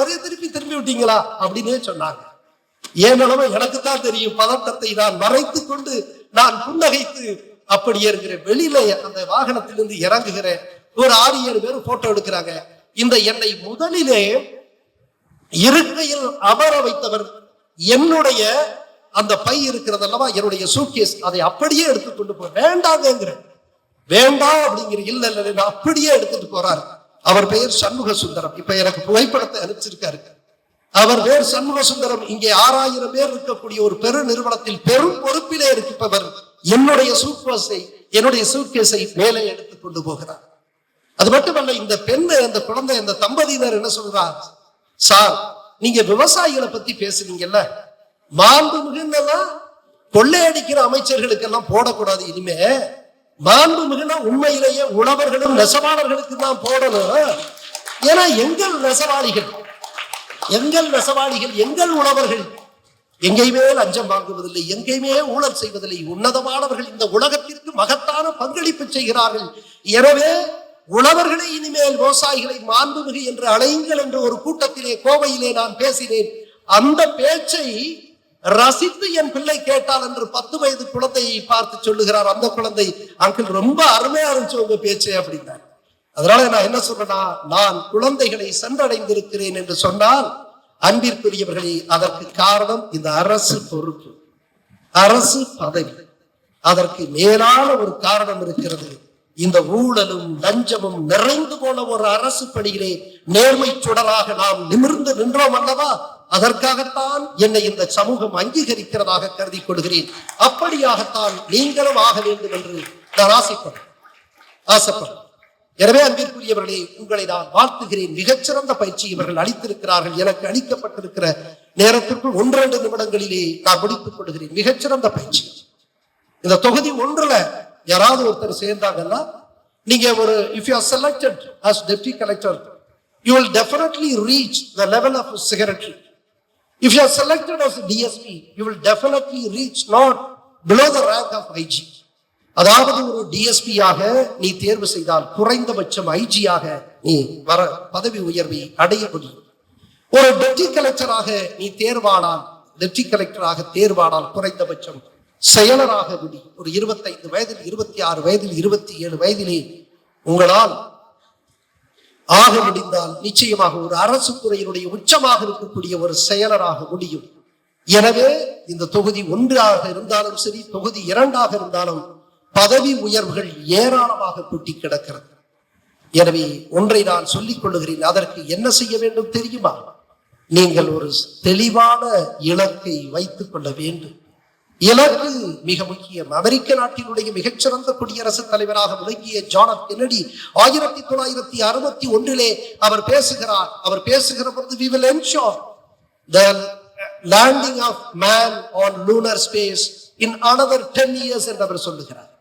Speaker 1: திரும்பி விட்டீங்களா அப்படின்னே சொன்னாங்க. ஏன் நிலைமை எனக்கு தான் தெரியும். பதட்டத்தை நான் மறைத்துக் கொண்டு நான் புன்னகைத்து அப்படியே இருக்கிறேன். வெளியில அந்த வாகனத்திலிருந்து இறங்குகிறேன். ஒரு 6-7 பேர் போட்டோ எடுக்கிறாங்க. இந்த என்னை முதலிலே இருக்கையில் அமர வைத்தவர் என்னுடைய அந்த பை இருக்கிறது அல்லவா, என்னுடைய சூட்கேஸ், அதை அப்படியே எடுத்துக்கொண்டு போய் வேண்டாங்கிற வேண்டாம் அப்படிங்கிற இல்ல இல்ல அப்படியே எடுத்துட்டு போறாரு. அவர் பெயர் சண்முக சுந்தரம். இப்ப எனக்கு புகைப்படத்தை அனுப்பிச்சிருக்காரு. அவர் பேர் சண்முக சுந்தரம். இங்கே 6000 பேர் இருக்கக்கூடிய ஒரு பெரு நிறுவனத்தில் பெரும் பொறுப்பிலே இருப்பவர் என்னுடைய சூட்கேஸை மேலே எடுத்துக் கொண்டு போகிறார். அது மட்டுமல்ல, இந்த பெண், அந்த குழந்தை, அந்த தம்பதியினர் என்ன சொல்றார், சார் நீங்க விவசாயிகளை பத்தி பேசுறீங்கல்ல, மாண்புமிகுன்னெல்லாம் கொள்ளையடிக்கிற அமைச்சர்களுக்கெல்லாம் போடக்கூடாது. இனிமே மாண்புமிகுன்னா உண்மையிலேயே உழவர்களும் நெசவாளர்களுக்கு தான் போடணும். ஏன்னா எங்கள் நெசவாளிகள், எங்கள் உழவர்கள் எங்கேயுமே லஞ்சம் வாங்குவதில்லை, எங்கேயுமே ஊழல் செய்வதில்லை. உன்னதமானவர்கள் இந்த உலகத்திற்கு மகத்தான பங்களிப்பு செய்கிறார்கள். எனவே உழவர்களை இனிமேல் விவசாயிகளை மாண்புமிகு என்று அழையுங்கள் என்று ஒரு கூட்டத்திலே கோவையிலே நான் பேசினேன். அந்த பேச்சை ரசித்து என் பிள்ளை கேட்டால் என்று 10 வயது குழந்தையை பார்த்து சொல்லுகிறார். அந்த குழந்தை, அங்கிள் ரொம்ப அருமையா இருந்துச்சு உங்க பேச்சு அப்படின்னார். அதனால நான் என்ன சொல்றேன்னா, நான் குழந்தைகளை சென்றடைந்திருக்கிறேன் என்று சொன்னால் அன்பிற்குரியவர்களே, அதற்கு காரணம் இந்த அரசு பொறுப்பு, அரசு பதவி. அதற்கு மேலான ஒரு காரணம் இருக்கிறது. இந்த ஊழலும் லஞ்சமும் நிறைந்து போன ஒரு அரசு பணியிலே நேர்மை சுடராக நாம் நிமிர்ந்து நின்றோம் அல்லவா, அதற்காகத்தான் என்னை இந்த சமூகம் அங்கீகரிக்கிறதாக கருதி கொள்கிறேன். அப்படியாகத்தான் நீங்களும் ஆக வேண்டும் என்று நான் ஆசைப்படுறேன். எனவே அன்பிற்குரியவர்களே, உங்களை நான் வாழ்த்துகிறேன். மிகச்சிறந்த பயிற்சி இவர்கள் அளித்திருக்கிறார்கள். எனக்கு அளிக்கப்பட்டிருக்கிற நேரத்திற்குள் 1-2 நிமிடங்களிலே நான் முடித்துக் கொள்கிறேன். மிகச்சிறந்த பயிற்சி. இந்த தொகுதி 1ல யாராவது ஒருத்தர் சேர்ந்தாங்கன்னா, நீங்க ஒரு if you are selected as deputy collector, you will definitely reach the level of secretary. If you are selected as DSP, you will definitely reach not below the rank of IG. அதாவது ஒரு DSP ஆக நீ தேர்வு செய்தால் குறைந்தபட்சம் ஐஜியாக நீ பதவி உயர்வை அடைய முடியும். ஒரு டெப்டி கலெக்டராக நீ டெப்டி கலெக்டராக தேர்வானால் குறைந்தபட்சம் செயலராக முடியும். ஒரு 25 வயதில், 26 வயதில், 27 வயதிலே உங்களால் ஆக முடிந்தால் நிச்சயமாக ஒரு அரசு துறையினுடைய உச்சமாக இருக்கக்கூடிய ஒரு செயலராக முடியும். எனவே இந்த தொகுதி 1ஆக இருந்தாலும் சரி, தொகுதி 2ஆக இருந்தாலும் பதவி உயர்வுகள் ஏராளமாக கொட்டி கிடக்கிறது. எனவே ஒன்றை நான் சொல்லிக் கொள்ளுகிறேன். அதற்கு என்ன செய்ய வேண்டும் தெரியுமா? நீங்கள் ஒரு தெளிவான இலக்கை வைத்துக் கொள்ள வேண்டும். இலக்கு மிக முக்கியம். அமெரிக்க நாட்டினுடைய மிகச்சிறந்த குடியரசுத் தலைவராக விளங்கிய ஜான் எஃப் கென்னடி 1961 அவர் பேசுகிறார். அவர் பேசுகிற பொழுது, we will ensure the landing of man on lunar space in another 10 years என்று அவர் சொல்லுகிறார்.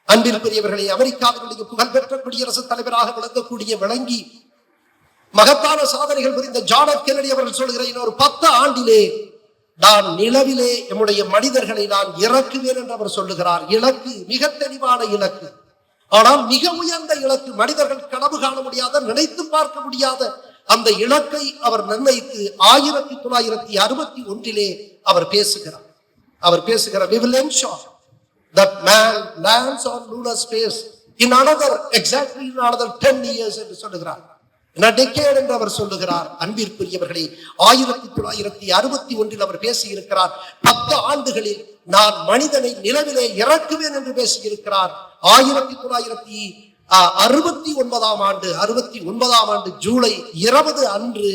Speaker 1: அன்பிற்குரியவர்களே, அமெரிக்காவினுடைய புகழ்பெற்ற குடியரசுத் தலைவராக விளங்கி மகத்தான சாதனைகள் புரிந்த ஜான் எஃப் கென்னடி அவர்கள் சொல்லுகிற, இன்னொரு 10 ஆண்டிலே நான் நிலவிலே நம்முடைய மனிதர்களை நான் இறக்குவேன் என்று அவர் சொல்லுகிறார். இலக்கு மிக தெளிவான இலக்கு, ஆனால் மிக உயர்ந்த இலக்கு. மனிதர்கள் கனவு காண முடியாத, நினைத்து பார்க்க முடியாத அந்த இலக்கை அவர் நிர்ணயித்து 1961 அவர் பேசுகிறார். அவர் பேசுகிறார், we will ensure that man lands on lunar space in another exactly in another 10 years என்று சொல்லுகிறார். decade என்று அவர் சொல்லுகிறார். அன்பிற்குரியவர்களே, 1961 அவர் பேசியிருக்கிறார், 10 ஆண்டுகளில் நான் மனிதனை நிலவிலே இறக்குவேன் என்று பேசியிருக்கிறார். 1969 ஆண்டு ஜூலை 20 அன்று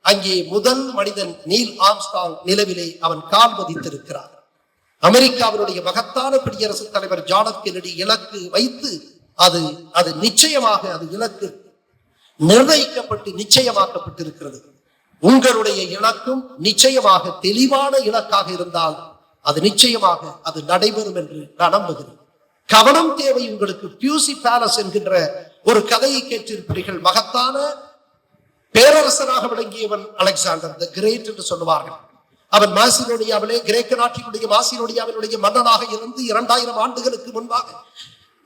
Speaker 1: அங்கே முதல் மனிதன் நீல் ஆம்ஸ்ட்ராங் நிலவிலே அவன் கால் பதித்திருக்கிறார். அமெரிக்காவினுடைய மகத்தான குடியரசுத் தலைவர் ஜான் எஃப் கென்னடி இலக்கு வைத்து அது நிச்சயமாக அது இலக்கு நிர்ணயிக்கப்பட்டு நிச்சயமாக்கப்பட்டிருக்கிறது. உங்களுடைய இலக்கும் நிச்சயமாக தெளிவான இலக்காக இருந்தால் அது நிச்சயமாக அது நடைபெறும் என்று நான் நம்புகிறேன். கவனம் தேவை உங்களுக்கு. பியூசி பேலஸ் என்கின்ற ஒரு கதையை கேட்டிருப்பீர்கள். மகத்தான பேரரசனாக விளங்கியவன் அலெக்சாண்டர் தி கிரேட் என்று சொல்லுவார்கள். அவன் மாசிடோனியாவிலே, கிரேக்க நாட்டினுடைய மாசிடோனியாவினுடைய மன்னனாக இருந்து 2000 ஆண்டுகளுக்கு முன்பாக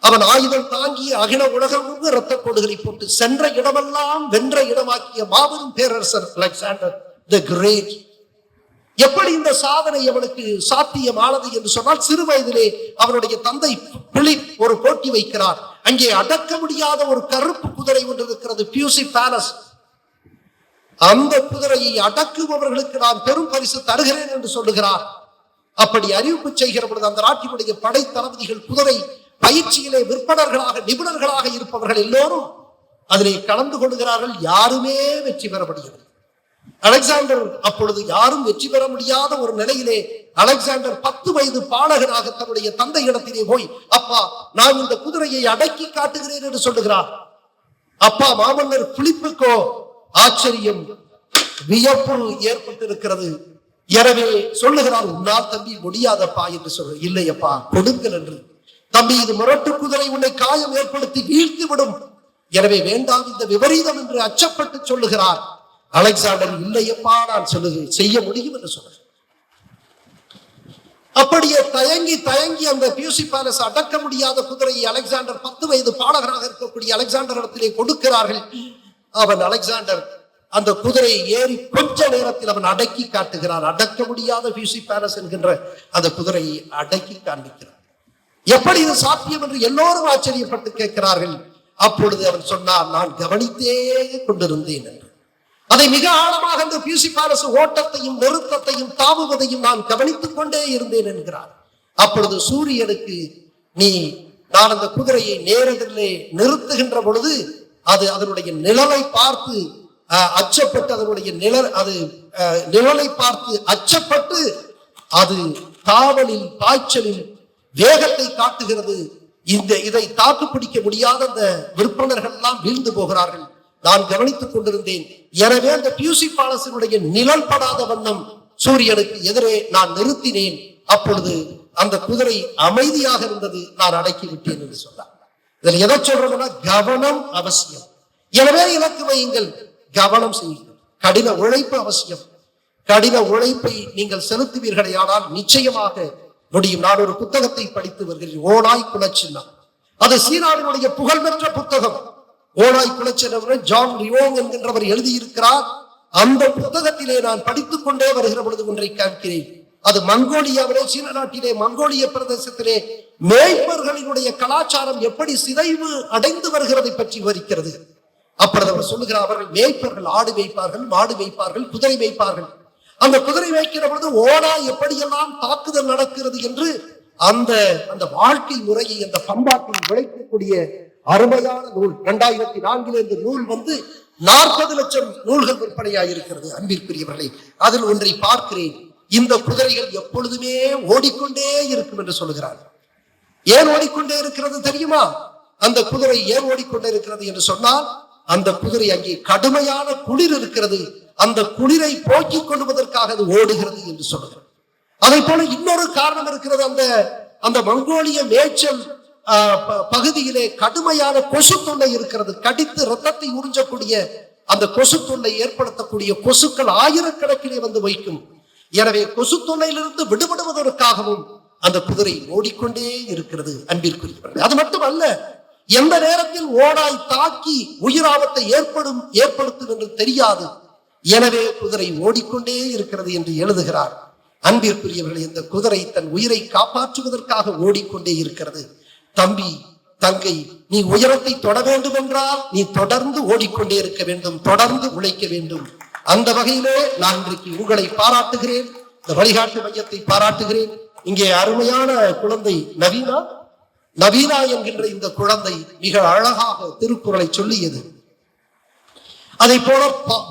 Speaker 1: அவன் ஆயுதம் தாங்கி அகில உலகம் இரத்த கோடுகளை போட்டு சென்ற இடமெல்லாம் வென்ற இடமாக்கிய மாபெரும் பேரரசர் அலெக்சாண்டர் தி கிரேட். எப்படி இந்த சாதனை அவனுக்கு சாத்தியமானது என்று சொன்னால், சிறு வயதிலே அவனுடைய தந்தை பிலிப் ஒரு போட்டி வைக்கிறார். அங்கே அடக்க முடியாத ஒரு கருப்பு குதிரை ஒன்று இருக்கிறது, பியூசி பேலஸ். அந்த குதிரையை அடக்குபவர்களுக்கு நான் பெரும் பரிசு தருகிறேன் என்று சொல்லுகிறார். அப்படி அறிவிப்பு செய்கிற பொழுது அந்த நாட்டினுடைய படை தளபதிகள், குதிரை பயிற்சியிலே விற்பனர்களாக நிபுணர்களாக இருப்பவர்கள் எல்லோரும் அதிலே கலந்து கொள்கிறார்கள். யாருமே வெற்றி பெற முடியவில்லை. அலெக்சாண்டர் அப்பொழுது யாரும் வெற்றி பெற முடியாத ஒரு நிலையிலே அலெக்சாண்டர் 10 வயது பாலகனாக தன்னுடைய தந்தை இடத்திலே போய், அப்பா நான் இந்த குதிரையை அடக்கி காட்டுகிறேன் என்று சொல்லுகிறார். அப்பா மாமன்னர் பிலிப்புக்கோ ஆச்சரியம், வியப்பு ஏற்பட்டிருக்கிறது. எனவே சொல்லுகிறார், உன்னால் தம்பி முடியாதப்பா என்று சொல்ல. இல்லையப்பா, கொடுங்கள் என்று. தம்பி, இது முரட்டு குதிரை, உன்னை காயம் ஏற்படுத்தி வீழ்த்தி விடும். எனவே வேண்டாம், இந்த விபரீதம் என்று அச்சப்பட்டு சொல்லுகிறார். அலெக்சாண்டர், இல்லையப்பா நான் சொல்லுகிறேன், செய்ய முடியும் என்று சொல்லுகிறார். அப்படியே தயங்கி அந்த பியூசி பேலஸ் அடக்க முடியாத குதிரையை அலெக்சாண்டர் 10 வயது பாலகராக இருக்கக்கூடிய அலெக்சாண்டர் இடத்திலே கொடுக்கிறார்கள். அவன் அலெக்சாண்டர் அந்த குதிரையை ஏறி கொஞ்ச நேரத்தில் அவன் அடக்கி காட்டுகிறான். அடக்க முடியாத பியூசி பேலஸ் என்கின்ற அந்த குதிரையை அடக்கி காண்பிக்கிறான். எப்படி இது சாத்தியம் என்று எல்லோரும் ஆச்சரியப்பட்டு கேட்கிறார்கள். அப்பொழுது அவன் சொன்னார், நான் கவனித்தே கொண்டிருந்தேன் என்று. அதை மிக ஆழமாக அந்த பியூசி பேலஸ் ஓட்டத்தையும் நிறுத்தத்தையும் தாவுவதையும் நான் கவனித்துக் கொண்டே இருந்தேன் என்கிறார். அப்பொழுது சூரியனுக்கு நான் அந்த குதிரையை நேரத்திலே நிறுத்துகின்ற பொழுது அது அதனுடைய நிழலை பார்த்து அச்சப்பட்டு நிழலை பார்த்து அச்சப்பட்டு அது தாவலில் பாய்ச்சலில் வேகத்தை காட்டுகிறது. இதை தாக்கு பிடிக்க முடியாத அந்த விற்பனர்கள் எல்லாம் வீழ்ந்து போகிறார்கள். நான் கவனித்துக் கொண்டிருந்தேன். எனவே அந்த பியூசி பேலஸினுடைய நிழல் படாத வண்ணம் சூரியனுக்கு எதிரே நான் நிறுத்தினேன். அப்பொழுது அந்த குதிரை அமைதியாக இருந்தது, நான் அடக்கி விட்டேன் என்று சொன்னார். இதில் எதை சொல்றதுன்னா, கவனம் அவசியம். எனவே இலக்கு வையுங்கள், கவனம் செய்யுங்கள். கடின உழைப்பு அவசியம். கடின உழைப்பை நீங்கள் செலுத்துவீர்களே ஆனால் நிச்சயமாக முடியும். நான் ஒரு புத்தகத்தை படித்து வருகிறேன், ஓநாய் குலச்சின்னம். அது சீனாவினுடைய புகழ்பெற்ற புத்தகம். ஓநாய் குலச்சின்னம் ஜான் ரியோங் என்கின்றவர் எழுதியிருக்கிறார். அந்த புத்தகத்திலே நான் படித்துக் கொண்டே வருகிற பொழுது ஒன்றை கேட்கிறேன். அது மங்கோலியாவிலே, சீன நாட்டிலே மங்கோலிய பிரதேசத்திலே மேய்ப்பர்களினுடைய கலாச்சாரம் எப்படி சிதைவு அடைந்து வருகிறதை பற்றி விவரிக்கிறது. அப்பொழுது அவர் சொல்லுகிறார், அவர்கள் மேய்ப்பர்கள், ஆடு மேய்ப்பார்கள், மாடு மேய்ப்பார்கள், குதிரை மேய்ப்பார்கள். அந்த குதிரை மேய்க்கிற பொழுது ஓநாய் எப்படியெல்லாம் தாக்குதல் நடக்கிறது என்று அந்த வாழ்க்கை முறையை, அந்த பண்பாட்டை விளைக்கக்கூடிய அருமையான நூல். 2004 இந்த நூல் 40 லட்சம் நூல்கள் விற்பனையாக இருக்கிறது. அன்பிற்குரியவர்களே, அதில் ஒன்றை பார்க்கிறேன். இந்த குதிரைகள் எப்பொழுதுமே ஓடிக்கொண்டே இருக்கும் என்று சொல்லுகிறார். ஏன் ஓடிக்கொண்டே இருக்கிறது தெரியுமா? அந்த குதிரை ஏன் ஓடிக்கொண்டே இருக்கிறது என்று சொன்னால், அந்த குதிரை அங்கே கடுமையான குளிர் இருக்கிறது, அந்த குளிரை போக்கிக் கொள்வதற்காக அது ஓடுகிறது என்று சொல்லுகிறது. அதை போல இன்னொரு காரணம் இருக்கிறது. அந்த மங்கோலிய மேய்ச்சல் பகுதியிலே கடுமையான கொசு தொல்லை இருக்கிறது. கடித்து ரத்தத்தை உறிஞ்சக்கூடிய அந்த கொசு தொல்லை ஏற்படுத்தக்கூடிய கொசுக்கள் ஆயிரக்கணக்கிலே வந்து வைக்கும். எனவே கொசு தொல்லையிலிருந்து விடுபடுவதற்காகவும் அந்த குதிரை ஓடிக்கொண்டே இருக்கிறது. அன்பிற்குரியவர்களே, அது மட்டுமல்ல, எந்த நேரத்தில் ஓடாய் தாக்கி உயிராபத்தை ஏற்படுத்தும் என்று தெரியாது. எனவே குதிரை ஓடிக்கொண்டே இருக்கிறது என்று எழுதுகிறார். அன்பிற்குரியவர்கள், இந்த குதிரை தன் உயிரை காப்பாற்றுவதற்காக ஓடிக்கொண்டே இருக்கிறது. தம்பி, தங்கை, நீ உயரத்தை தொட வேண்டும் என்றால் நீ தொடர்ந்து ஓடிக்கொண்டே இருக்க வேண்டும், தொடர்ந்து உழைக்க வேண்டும். அந்த வகையிலே நான் இன்றைக்கு உங்களை பாராட்டுகிறேன், இந்த வழிகாட்டு மையத்தை பாராட்டுகிறேன். இங்கே அருமையான குழந்தை நவீனா என்கின்ற இந்த குழந்தை மிக அழகாக திருக்குறளை சொல்லியது. அதை போல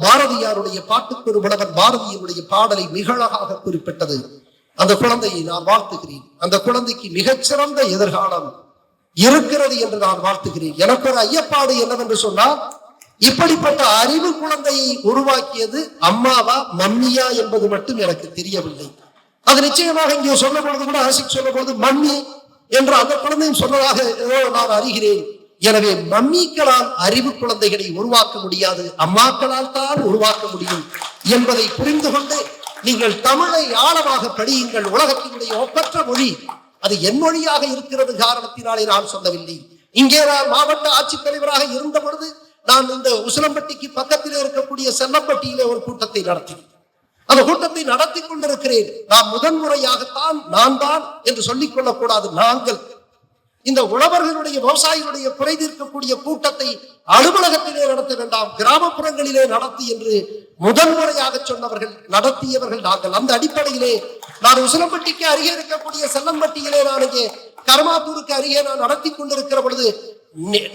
Speaker 1: பாரதியாருடைய பாட்டுக்கொரு புலவன் பாரதியினுடைய பாடலை மிக அழகாக குறிப்பிட்டது. அந்த குழந்தையை நான் வாழ்த்துகிறேன். அந்த குழந்தைக்கு மிகச்சிறந்த எதிர்காலம் இருக்கிறது என்று நான் வாழ்த்துகிறேன். எனக்கு ஒரு ஐயப்பாடு என்னவென்று சொன்னால், இப்படிப்பட்ட அறிவு குழந்தையை உருவாக்கியது அம்மாவா மம்மியா என்பது மட்டும் எனக்கு தெரியவில்லை. அது நிச்சயமாக இங்கே சொல்ல பொழுது கூட ஆசிக் சொல்ல பொழுது மம்மி என்று அந்த குழந்தையும் சொன்னதாக நான் அறிகிறேன். எனவே மம்மிக்களால் அறிவு குழந்தைகளை உருவாக்க முடியாது, அம்மாக்களால் தான் உருவாக்க முடியும் என்பதை புரிந்து கொண்டு நீங்கள் தமிழை ஆழமாக படியுங்கள். உலகத்தினுடைய ஒப்பற்ற மொழி, அது என் மொழியாக இருக்கிறது காரணத்தினாலே நான் சொல்லவில்லை. இங்கே நான் மாவட்ட ஆட்சித்தலைவராக இருந்த பொழுது நான் இந்த உசிலம்பட்டிக்கு பக்கத்திலே இருக்கக்கூடிய செல்லம்பட்டியிலே ஒரு கூட்டத்தை நடத்தினேன். அந்த கூட்டத்தை நடத்தி கொண்டிருக்கிறேன். நான் முதன்முறையாகத்தான் நான் தான் என்று சொல்லிக் கொள்ளக்கூடாது, நாங்கள் இந்த உழவர்களுடைய விவசாயிகளுடைய குறை தீர்க்கக்கூடிய கூட்டத்தை அலுவலகத்திலே நடத்த வேண்டாம், கிராமப்புறங்களிலே நடத்தி என்று முதன்முறையாக சொன்னவர்கள், நடத்தியவர்கள் நாங்கள். அந்த அடிப்படையிலே நான் உசிலம்பட்டிக்கு அருகே இருக்கக்கூடிய செல்லம்பட்டியிலே நான் இங்கே கரமாத்தூருக்கு அருகே நான் நடத்தி கொண்டிருக்கிற பொழுது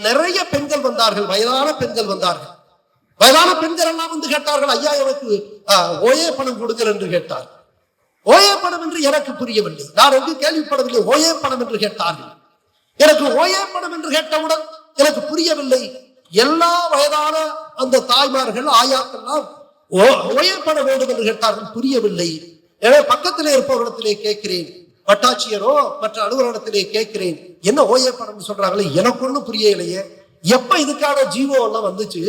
Speaker 1: நிறைய பெண்கள் வந்தார்கள், வயதான பெண்கள் வந்தார்கள். வயதான பெண்கள் எல்லாம் வந்து கேட்டார்கள், ஐயா எனக்கு ஓயே பணம் கொடுங்கள் என்று கேட்டார். ஓயே பணம் என்று எனக்கு புரியவில்லை, நான் எங்கு கேள்விப்படவில்லை. ஓயே பணம் என்று கேட்டார்கள். எனக்கு ஓயே பணம் என்று கேட்டவுடன் எனக்கு புரியவில்லை. எல்லா வயதான அந்த தாய்மார்கள் ஆயாக்கெல்லாம் ஓயே பணம் வேண்டும் என்று கேட்டார்கள், புரியவில்லை. எனவே பக்கத்திலே இருப்பவரிடத்திலே கேட்கிறேன், வட்டாட்சியரோ மற்ற அலுவலகத்திலே கேட்கிறேன், என்ன ஓயே பணம் சொல்றாங்களே, எனக்கு ஒன்றும் புரியலையே, எப்ப இதுக்கான ஜீவோ எல்லாம் வந்துச்சு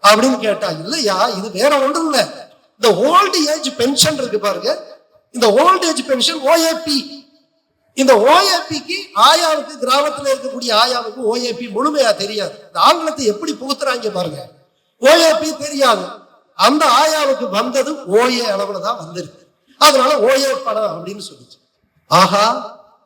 Speaker 1: அப்படின்னு கேட்டா, இல்லையா இது வேற ஒன்றும் இல்லை, இந்த ஓல்டு ஏஜ் பென்ஷன் இருக்கு பாருங்க, இந்த ஓல்டு ஏஜ் பென்ஷன் ஓஏபி, இந்த ஓஏபிக்கு ஆயாவுக்கு, கிராமத்துல இருக்கக்கூடிய ஆயாவுக்கு ஓஏபி முழுமையா தெரியாது. இந்த ஆங்கிலத்தை எப்படி புகுத்துறாங்க பாருங்க, ஓஏபி தெரியாது. அந்த ஆயாவுக்கு வந்தது ஓஏ அளவுல தான் வந்திருக்கு, அதனால ஓஏ பணம் அப்படின்னு சொல்லிச்சு. ஆகா,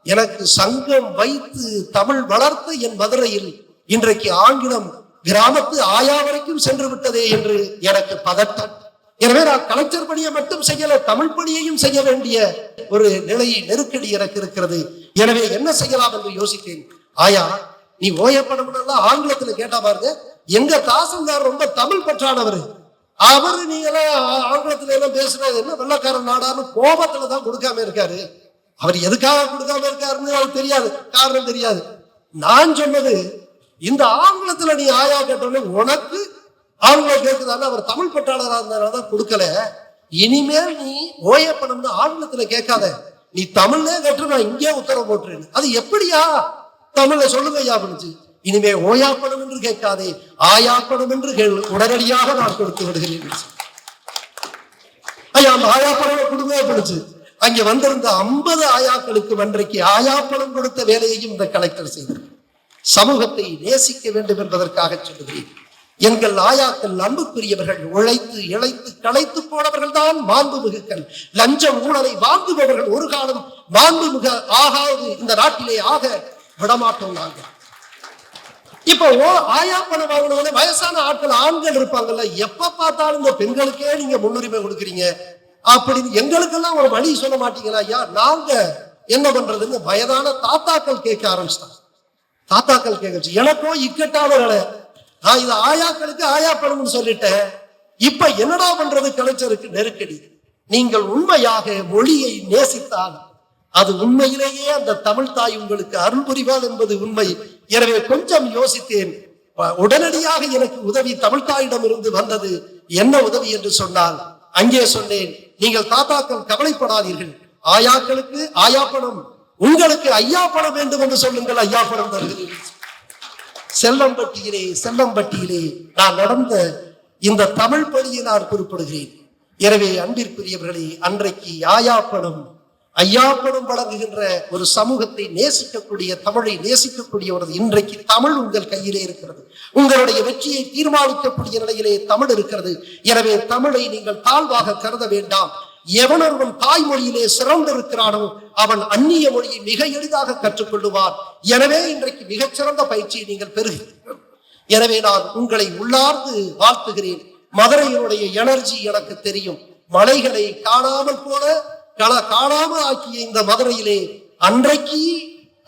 Speaker 1: எனக்கு சங்கம் வைத்து தமிழ் வளர்த்து என் மதுரையில் இன்றைக்கு ஆங்கிலம் கிராமத்து ஆயா வரைக்கும் சென்று விட்டதே என்று எனக்கு பதட்டம். எனவே நான் கலைஞர் பணியை மட்டும் செய்யல, தமிழ் பணியையும் செய்ய வேண்டிய ஒரு நிலை, நெருக்கடி எனக்கு இருக்கிறது. எனவே என்ன செய்யலாம் என்று யோசித்தேன். ஆயா, நீ ஓய பணம் ஆங்கிலத்துல கேட்டா பாருங்க, எங்க தாசில்தார் ரொம்ப தமிழ் பற்றானவர், அவரு நீ எல்லாம் ஆங்கிலத்துல எல்லாம் பேசுறது என்ன வெள்ளக்காரன் நாடான்னு கோபத்துலதான் கொடுக்காம இருக்காரு. அவர் எதுக்காக கொடுக்காம இருக்காருன்னு அவருக்கு தெரியாது, காரணம் தெரியாது. நான் சொன்னது, இந்த ஆங்கிலத்துல நீ ஆயா கேட்டோன்னு உனக்கு ஆங்கிலம் கேட்குதான்னு அவர் தமிழ் பற்றாளராக இருந்ததுனாலதான் கொடுக்கல. இனிமேல் நீ ஓய பணம்னு ஆங்கிலத்துல கேட்காத, நீ தமிழ்லே கேட்டு நான் இங்கே உத்தரவு போட்டுறேன். அது எப்படியா தமிழ்ல சொல்லுங்க ஐயா அப்படிச்சு. இனிமே ஓயா பணம் என்று கேட்காதே, ஆயா பணம் என்று கேள், உடனடியாக நான் கொடுத்து விடுகிறேன். ஐயா அந்த ஆயா பணம் கொடுங்க அப்படிச்சு. அங்கே வந்திருந்த 50 ஆயாக்களுக்கு அன்றைக்கு ஆயா பணம் கொடுத்த வேலையையும் இந்த கலெக்டர் செய்தார். சமூகத்தை நேசிக்க வேண்டும் என்பதற்காக சொல்லுகிறேன். எங்கள் ஆயாக்கள் அன்புக்குரியவர்கள், உழைத்து இழைத்து களைத்து போனவர்கள் தான் மாண்புமிகுக்கள். லஞ்சம் ஊழலை வாங்குபவர்கள் ஒரு காலம் மாண்புமிகு ஆகாது இந்த நாட்டிலே ஆக விடமாட்டோம் நாங்கள். இப்போ ஆயா பணம் வாங்கினவங்க வயசான ஆட்கள் ஆண்கள் இருப்பாங்கல்ல, எப்ப பார்த்தாலும் இந்த பெண்களுக்கே நீங்க முன்னுரிமை கொடுக்குறீங்க அப்படின்னு எங்களுக்கெல்லாம் ஒரு வழி சொல்ல மாட்டீங்களா ஐயா? நாங்க என்ன பண்றதுன்னு வயதான தாத்தாக்கள் கேட்க ஆரம்பிச்சிட்டாங்க. தாத்தாக்கள் கேட்கச்சு, எனக்கோ இக்கட்டான வேலை, நான் இது ஆயாக்களுக்கு ஆயா பணம்னு சொல்லிட்டேன், இப்ப என்னடா பண்றது? கலைஞருக்கு நெருக்கடி. நீங்கள் உண்மையாக மொழியை நேசித்தால் அது உண்மையிலேயே அந்த தமிழ் தாய் உங்களுக்கு அருள் புரிவாள் என்பது உண்மை. எனவே கொஞ்சம் யோசித்தேன். உடனடியாக எனக்கு உதவி தமிழ் தாயிடம் இருந்து வந்தது. என்ன உதவி என்று சொன்னால், அங்கே சொன்னேன், நீங்கள் தாத்தாக்கள் கவலைப்படாதீர்கள், ஆயாக்களுக்கு ஆயா பணம், உங்களுக்கு ஐயா பணம் வேண்டும் என்று சொல்லுங்கள், ஐயா பணம் தருகிறேன். செல்லம்பட்டியிலே நான் நடந்த இந்த தமிழ் பணியை நான் குறிப்பிடுகிறேன். எனவே அன்பிற்குரியவர்களே, அன்றைக்கு ஆயா பணம் ஐயா பணம் வழங்குகின்ற ஒரு சமூகத்தை நேசிக்கக்கூடிய, தமிழை நேசிக்கக்கூடிய ஒரு இன்றைக்கு தமிழ் உங்கள் கையிலே இருக்கிறது. உங்களுடைய வெற்றியை தீர்மானிக்கக்கூடிய நிலையிலே தமிழ் இருக்கிறது. எனவே தமிழை நீங்கள் தாழ்வாக கருத வேண்டாம். எவன் ஒருவன் தாய்மொழியிலே சிறந்திருக்கிறானோ அவன் அந்நிய மொழியை மிக எளிதாக கற்றுக்கொள்ளுவான். எனவே இன்றைக்கு மிகச்சிறந்த பயிற்சியை நீங்கள் பெறுகிறீர்கள். எனவே நான் உங்களை உள்ளார்ந்து வாழ்த்துகிறேன். மதுரையினுடைய எனர்ஜி எனக்கு தெரியும். மலைகளை காணாமல் போல காணாமல் ஆக்கிய இந்த மதுரையிலே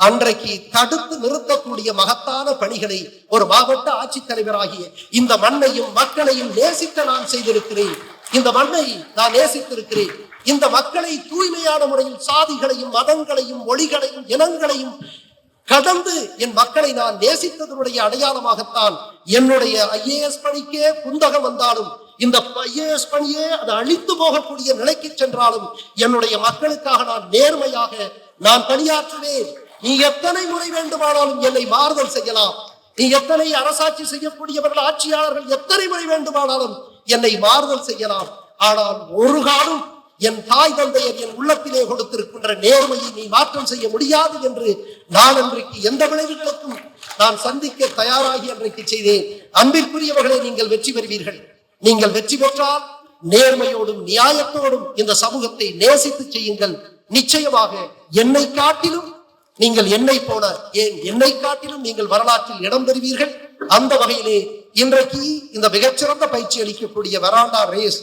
Speaker 1: அன்றைக்கு தடுத்து நிறுத்தக்கூடிய மகத்தான பணிகளை ஒரு மாவட்ட ஆட்சித்தலைவராகிய இந்த மண்ணையும் மக்களையும் நேசிக்க நான் செய்திருக்கிறேன். இந்த மண்ணை நான் நேசித்திருக்கிறேன். இந்த மக்களை தூய்மையான முறையில் சாதிகளையும் மதங்களையும் மொழிகளையும் இனங்களையும் கடந்து என் மக்களை நான் நேசித்ததனுடைய அடையாளமாகத்தான் என்னுடைய IAS பணிக்கே குந்தகம் வந்தாலும், இந்த IAS பணியே அது அழித்து போகக்கூடிய நிலைக்கு சென்றாலும் என்னுடைய மக்களுக்காக நான் நேர்மையாக நான் பணியாற்றுவேன். நீ எத்தனை முறை வேண்டுமானாலும் என்னை மாறுதல் செய்யலாம். நீ எத்தனை அரசாட்சி செய்யக்கூடியவர்கள் ஆட்சியாளர்கள் எத்தனை முறை வேண்டுமானாலும் என்னை மாறுதல் செய்யலாம். ஆனால் ஒரு காலம் என் தாய் தந்தையர் என் உள்ளத்திலே கொடுத்திருக்கின்ற நேர்மையை நீ மாற்றம் செய்ய முடியாது என்று நான் அன்றைக்கு எந்த விளைவுகளுக்கும் நான் சந்திக்க தயாராகி அன்றைக்கு செய்தேன். அன்பிற்குரியவர்களை, நீங்கள் வெற்றி பெறுவீர்கள். நீங்கள் வெற்றி பெற்றால் நேர்மையோடும் நியாயத்தோடும் இந்த சமூகத்தை நேசித்து செய்யுங்கள். நிச்சயமாக என்னை காட்டிலும் நீங்கள் என்னை காட்டிலும் நீங்கள் வரலாற்றில் இடம் பெறுவீர்கள். அந்த வகையிலே இன்றைக்கு இந்த மிகச்சிறந்த பயிற்சி அளிக்கக்கூடிய வெராண்டா ரேஸ்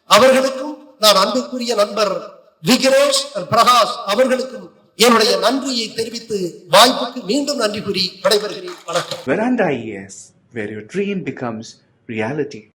Speaker 1: அவர்களுக்கும் நான் அன்புக்குரிய நண்பர் விக்னேஷ் பிரகாஷ் அவர்களுக்கும் என்னுடைய நன்றியை தெரிவித்து வாய்ப்புக்கு மீண்டும் நன்றி கூறி விடைபெறுகிறேன். வணக்கம்.
Speaker 2: Veranda IAS, where your dream becomes reality.